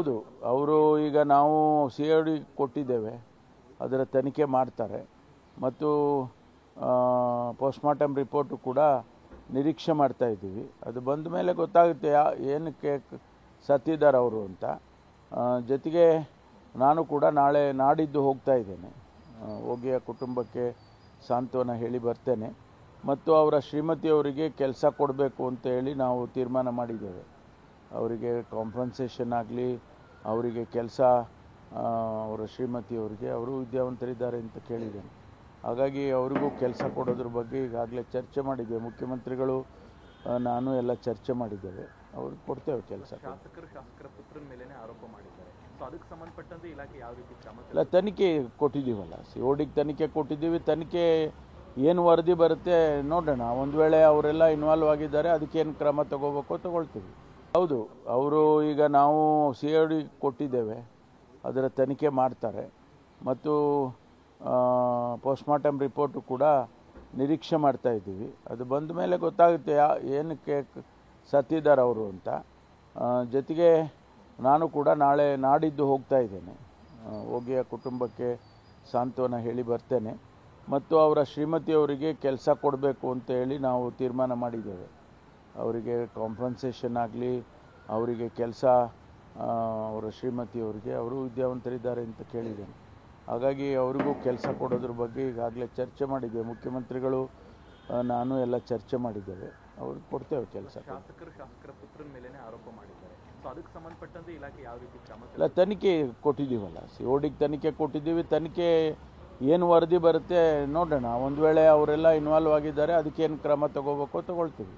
ಹೌದು, ಅವರು ಈಗ ನಾವು CID ಕೊಟ್ಟಿದ್ದೇವೆ, ಅದರ ತನಿಖೆ ಮಾಡ್ತಾರೆ ಮತ್ತು ಪೋಸ್ಟ್ಮಾರ್ಟಮ್ ರಿಪೋರ್ಟು ಕೂಡ ನಿರೀಕ್ಷೆ ಮಾಡ್ತಾ ಇದ್ದೀವಿ. ಅದು ಬಂದ ಮೇಲೆ ಗೊತ್ತಾಗುತ್ತೆ ಏನಕ್ಕೆ ಸತ್ತಿದ್ದಾರೆ ಅವರು ಅಂತ. ಜೊತೆಗೆ ನಾನು ಕೂಡ ನಾಡಿದ್ದು ಹೋಗ್ತಾ ಇದ್ದೇನೆ, ಹೋಗಿ ಆ ಕುಟುಂಬಕ್ಕೆ ಸಾಂತ್ವನ ಹೇಳಿ ಬರ್ತೇನೆ ಮತ್ತು ಅವರ ಶ್ರೀಮತಿಯವರಿಗೆ ಕೆಲಸ ಕೊಡಬೇಕು ಅಂತ ಹೇಳಿ ನಾವು ತೀರ್ಮಾನ ಮಾಡಿದ್ದೇವೆ. ಅವರಿಗೆ ಕಾಂಪನ್ಸೇಷನ್ ಆಗಲಿ, ಅವರಿಗೆ ಕೆಲಸ, ಅವರ ಶ್ರೀಮತಿಯವರಿಗೆ, ಅವರು ವಿದ್ಯಾವಂತರಿದ್ದಾರೆ ಅಂತ ಕೇಳಿದ್ದೇನೆ. ಹಾಗಾಗಿ ಅವರಿಗೂ ಕೆಲಸ ಕೊಡೋದ್ರ ಬಗ್ಗೆ ಈಗಾಗಲೇ ಚರ್ಚೆ ಮಾಡಿದ್ದೇವೆ. ಮುಖ್ಯಮಂತ್ರಿಗಳು ನಾನು ಎಲ್ಲ ಚರ್ಚೆ ಮಾಡಿದ್ದೇವೆ, ಅವ್ರಿಗೆ ಕೊಡ್ತೇವೆ ಕೆಲಸ. ಶಾಸಕರ ಪುತ್ರನ ಮೇಲೆ ಆರೋಪ ಮಾಡಿದ್ದಾರೆ, ಸೊ ಅದಕ್ಕೆ ಸಂಬಂಧಪಟ್ಟಂತೆ ಇಲಾಖೆ ಯಾವ ರೀತಿ ಕ್ರಮ? ಇಲ್ಲ, ತನಿಖೆ ಕೊಟ್ಟಿದ್ದೀವಲ್ಲ, CIDಗೆ ತನಿಖೆ ಕೊಟ್ಟಿದ್ದೀವಿ. ತನಿಖೆ ಏನು ವರದಿ ಬರುತ್ತೆ ನೋಡೋಣ. ಒಂದು ವೇಳೆ ಅವರೆಲ್ಲ ಇನ್ವಾಲ್ವ್ ಆಗಿದ್ದಾರೆ, ಅದಕ್ಕೇನು ಕ್ರಮ ತಗೋಬೇಕೋ ತಗೊಳ್ತೀವಿ. ಹೌದು, ಅವರು ಈಗ ನಾವು CID ಕೊಟ್ಟಿದ್ದೇವೆ, ಅದರ ತನಿಖೆ ಮಾಡ್ತಾರೆ ಮತ್ತು ಪೋಸ್ಟ್ಮಾರ್ಟಮ್ ರಿಪೋರ್ಟು ಕೂಡ ನಿರೀಕ್ಷೆ ಮಾಡ್ತಾ ಇದ್ದೀವಿ. ಅದು ಬಂದ ಮೇಲೆ ಗೊತ್ತಾಗುತ್ತೆ ಏನಕ್ಕೆ ಸತ್ತಿದ್ದಾರೆ ಅವರು ಅಂತ. ಜೊತೆಗೆ ನಾನು ಕೂಡ ನಾಡಿದ್ದು ಹೋಗ್ತಾ ಇದ್ದೇನೆ, ಹೋಗಿ ಆ ಕುಟುಂಬಕ್ಕೆ ಸಾಂತ್ವನ ಹೇಳಿ ಬರ್ತೇನೆ ಮತ್ತು ಅವರ ಶ್ರೀಮತಿಯವರಿಗೆ ಕೆಲಸ ಕೊಡಬೇಕು ಅಂತ ಹೇಳಿ ನಾವು ತೀರ್ಮಾನ ಮಾಡಿದ್ದೇವೆ. ಅವರಿಗೆ ಕಾಂಪನ್ಸೇಷನ್ ಆಗಲಿ, ಅವರಿಗೆ ಕೆಲಸ, ಅವರ ಶ್ರೀಮತಿಯವರಿಗೆ, ಅವರು ವಿದ್ಯಾವಂತರಿದ್ದಾರೆ ಅಂತ ಕೇಳಿದ್ದೇನೆ. ಹಾಗಾಗಿ ಅವರಿಗೂ ಕೆಲಸ ಕೊಡೋದ್ರ ಬಗ್ಗೆ ಈಗಾಗಲೇ ಚರ್ಚೆ ಮಾಡಿದ್ದೇವೆ. ಮುಖ್ಯಮಂತ್ರಿಗಳು ನಾನು ಎಲ್ಲ ಚರ್ಚೆ ಮಾಡಿದ್ದೇವೆ, ಅವ್ರಿಗೆ ಕೊಡ್ತೇವೆ ಕೆಲಸ. ಶಾಸಕರ ಪುತ್ರನ ಮೇಲೆ ಆರೋಪ ಮಾಡಿದ್ದಾರೆ, ಸೊ ಅದಕ್ಕೆ ಸಂಬಂಧಪಟ್ಟಂತೆ ಇಲಾಖೆ ಯಾವ ರೀತಿ ಕ್ರಮ? ಇಲ್ಲ, ತನಿಖೆ ಕೊಟ್ಟಿದ್ದೀವಲ್ಲ, CIDಗೆ ತನಿಖೆ ಕೊಟ್ಟಿದ್ದೀವಿ. ತನಿಖೆ ಏನು ವರದಿ ಬರುತ್ತೆ ನೋಡೋಣ. ಒಂದು ವೇಳೆ ಅವರೆಲ್ಲ ಇನ್ವಾಲ್ವ್ ಆಗಿದ್ದಾರೆ, ಅದಕ್ಕೇನು ಕ್ರಮ ತಗೋಬೇಕೋ ತಗೊಳ್ತೀವಿ.